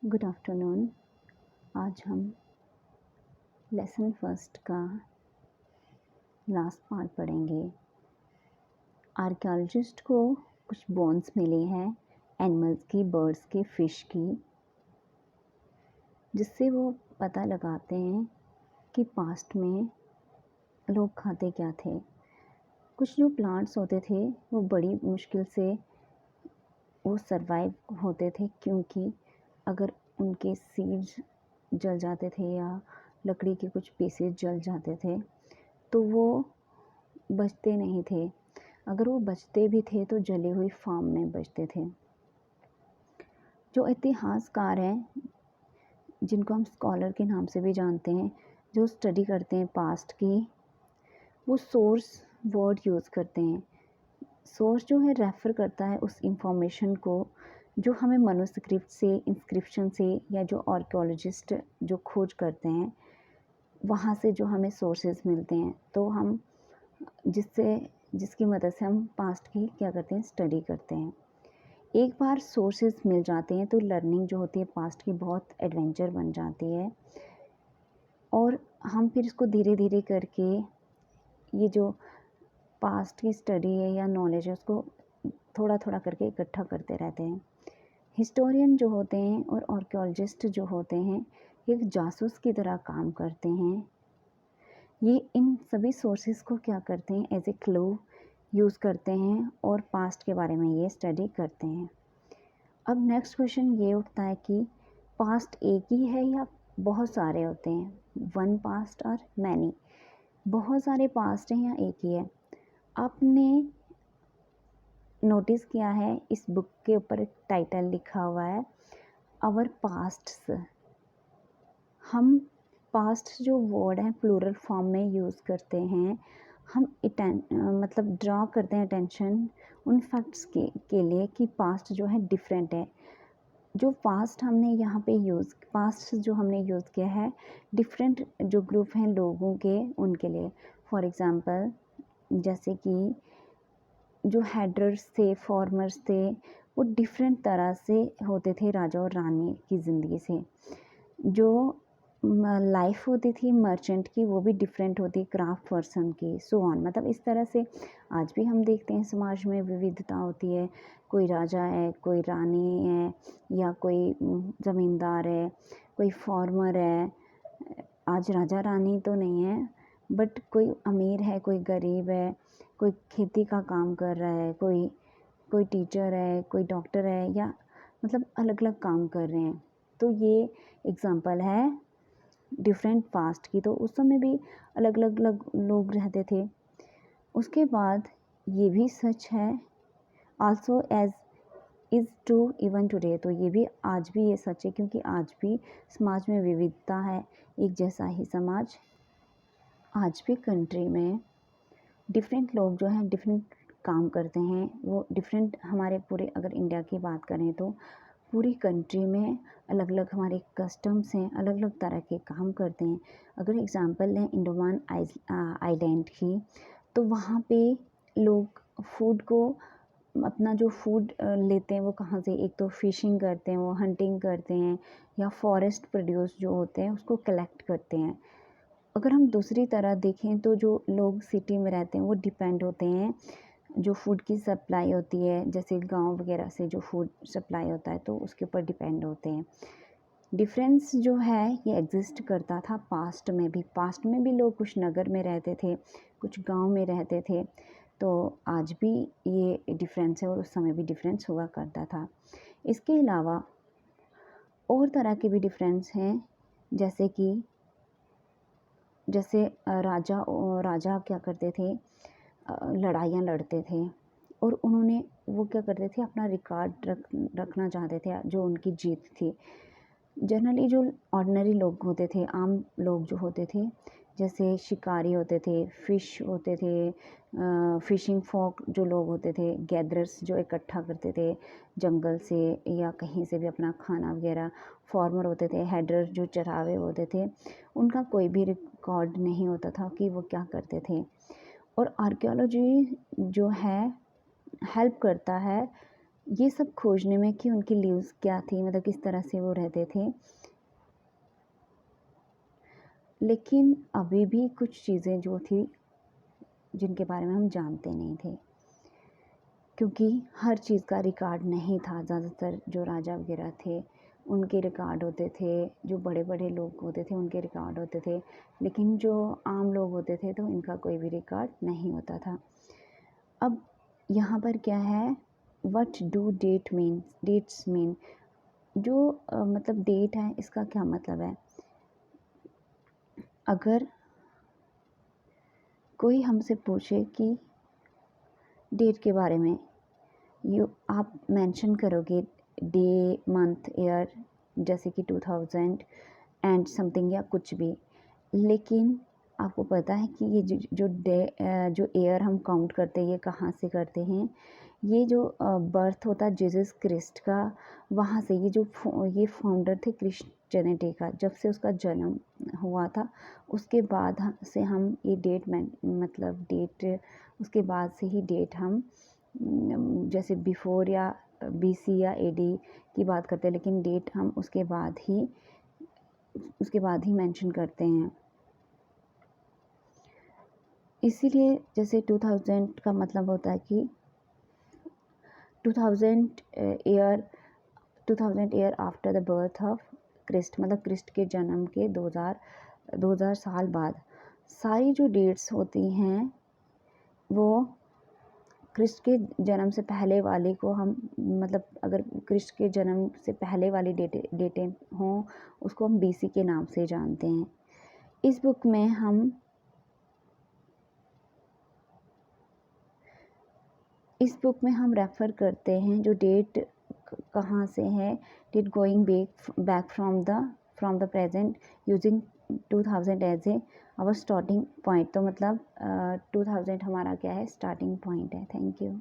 Good afternoon. आज हम lesson first का लास्ट पार्ट पढ़ेंगे। आर्कियोलॉजिस्ट को कुछ बोन्स मिले हैं एनिमल्स की, बर्ड्स की, फिश की, जिससे वो पता लगाते हैं कि पास्ट में लोग खाते क्या थे। कुछ जो प्लांट्स होते थे वो बड़ी मुश्किल से वो सरवाइव होते थे, क्योंकि अगर उनके सीड्स जल जाते थे या लकड़ी के कुछ पीसेस जल जाते थे तो वो बचते नहीं थे। अगर वो बचते भी थे तो जली हुई फॉर्म में बचते थे। जो इतिहासकार हैं, जिनको हम स्कॉलर के नाम से भी जानते हैं, जो स्टडी करते हैं पास्ट की, वो सोर्स वर्ड यूज़ करते हैं। सोर्स जो है रेफ़र करता है उस इंफॉर्मेशन को जो हमें मनुस्क्रिप्ट से, इंस्क्रिप्शन से, या जो आर्कियोलॉजिस्ट जो खोज करते हैं वहाँ से जो हमें सोर्सेज मिलते हैं, तो हम जिसकी मदद से हम पास्ट की क्या करते हैं, स्टडी करते हैं। एक बार सोर्सेज मिल जाते हैं तो लर्निंग जो होती है पास्ट की बहुत एडवेंचर बन जाती है, और हम फिर इसको धीरे धीरे करके ये जो पास्ट की स्टडी है या नॉलेज है उसको थोड़ा थोड़ा करके इकट्ठा करते रहते हैं। हिस्टोरियन जो होते हैं और आर्कियोलॉजिस्ट जो होते हैं एक जासूस की तरह काम करते हैं। ये इन सभी सोर्सेज को क्या करते हैं, एज ए क्लू यूज़ करते हैं और पास्ट के बारे में ये स्टडी करते हैं। अब नेक्स्ट क्वेश्चन ये उठता है कि पास्ट एक ही है या बहुत सारे होते हैं। वन पास्ट और मैनी, बहुत सारे पास्ट हैं या एक ही है। आपने नोटिस किया है इस बुक के ऊपर एक टाइटल लिखा हुआ है, आवर पास्ट्स। हम पास्ट जो वर्ड है प्लूरल फॉर्म में यूज़ करते हैं। हम मतलब ड्रॉ करते हैं अटेंशन उन फैक्ट्स के लिए कि पास्ट जो है डिफरेंट है। जो पास्ट जो हमने यूज़ किया है डिफरेंट जो ग्रुप हैं लोगों के, उनके लिए। फॉर एग्ज़ाम्पल, जैसे कि जो हेडर्स थे, फॉर्मर्स थे, वो डिफरेंट तरह से होते थे राजा और रानी की ज़िंदगी से। जो लाइफ होती थी मर्चेंट की वो भी डिफरेंट होती, क्राफ्ट पर्सन की, सो ऑन। मतलब इस तरह से आज भी हम देखते हैं समाज में विविधता होती है। कोई राजा है, कोई रानी है, या कोई ज़मींदार है, कोई फार्मर है। आज राजा रानी तो नहीं है, बट कोई अमीर है, कोई गरीब है, कोई खेती का काम कर रहा है, कोई कोई टीचर है, कोई डॉक्टर है, या मतलब अलग अलग काम कर रहे हैं। तो ये एग्ज़ाम्पल है डिफरेंट पास्ट की। तो उस समय भी अलग अलग लोग रहते थे। उसके बाद ये भी सच है, also as is true even today. तो ये भी आज भी ये सच है, क्योंकि आज भी समाज में विविधता है, एक जैसा ही समाज आज भी कंट्री में डिफरेंट लोग जो हैं डिफरेंट काम करते हैं। वो डिफरेंट हमारे पूरे अगर इंडिया की बात करें तो पूरी कंट्री में अलग अलग हमारे कस्टम्स हैं, अलग अलग तरह के काम करते हैं। अगर एग्ज़ाम्पल लें अंडमान आइलैंड की, तो वहाँ पे लोग फूड को अपना जो फूड लेते हैं वो कहाँ से, एक तो फिशिंग करते हैं, वो हंटिंग करते हैं, या फॉरेस्ट प्रोड्यूस जो होते हैं उसको कलेक्ट करते हैं। अगर हम दूसरी तरह देखें तो जो लोग सिटी में रहते हैं वो डिपेंड होते हैं, जो फूड की सप्लाई होती है, जैसे गांव वगैरह से जो फूड सप्लाई होता है तो उसके ऊपर डिपेंड होते हैं। डिफरेंस जो है ये एग्जिस्ट करता था पास्ट में भी। पास्ट में भी लोग कुछ नगर में रहते थे, कुछ गांव में रहते थे। तो आज भी ये डिफरेंस है और उस समय भी डिफरेंस हुआ करता था। इसके अलावा और तरह के भी डिफरेंस हैं, जैसे राजा क्या करते थे, लड़ाइयाँ लड़ते थे, और उन्होंने वो क्या करते थे, अपना रिकॉर्ड रखना चाहते थे जो उनकी जीत थी। जनरली जो ऑर्डिनरी लोग होते थे, आम लोग जो होते थे, जैसे शिकारी होते थे, फ़िश होते थे, फ़िशिंग फॉक जो लोग होते थे, गैदरर्स जो इकट्ठा करते थे जंगल से या कहीं से भी अपना खाना वगैरह, फार्मर होते थे, हेडर जो चरावे होते थे, उनका कोई भी रिकॉर्ड नहीं होता था कि वो क्या करते थे। और आर्कियोलॉजी जो है हेल्प करता है ये सब खोजने में कि उनकी लीव्स क्या थी, मतलब किस तरह से वो रहते थे। लेकिन अभी भी कुछ चीज़ें जो थी जिनके बारे में हम जानते नहीं थे, क्योंकि हर चीज़ का रिकॉर्ड नहीं था। ज़्यादातर जो राजा वगैरह थे उनके रिकॉर्ड होते थे, जो बड़े बड़े लोग होते थे उनके रिकॉर्ड होते थे, लेकिन जो आम लोग होते थे तो इनका कोई भी रिकॉर्ड नहीं होता था। अब यहाँ पर क्या है, वट डू डेट्स मीन, जो मतलब डेट है इसका क्या मतलब है। अगर कोई हमसे पूछे कि डेट के बारे में, आप मेंशन करोगे डे, मंथ, ईयर, जैसे कि 2000 एंड समथिंग या कुछ भी, लेकिन आपको पता है कि ये जो ईयर हम काउंट करते हैं ये कहाँ से करते हैं। ये जो बर्थ होता है जीसस क्रिस्ट का, वहाँ से ये फाउंडर थे क्रिश्चियनिटी का, जब से उसका जन्म हुआ था उसके बाद से हम ये डेट मतलब डेट, उसके बाद से ही डेट हम जैसे बिफोर या बीसी या एडी की बात करते हैं, लेकिन डेट हम उसके बाद ही मेंशन करते हैं। इसीलिए जैसे 2000 का मतलब होता है कि 2000 year after the birth of Christ, मतलब क्रिस्ट के जन्म के 2000 साल बाद सारी जो डेट्स होती हैं वो क्रिस्ट के जन्म से पहले वाले को हम, मतलब अगर क्रिस्ट के जन्म से पहले वाली डेटें हों उसको हम बीसी के नाम से जानते हैं। इस बुक में हम रेफ़र करते हैं जो डेट कहाँ से है, date going back from the present using 2000 as a our starting point. तो मतलब 2000 हमारा क्या है, स्टार्टिंग पॉइंट है। Thank you.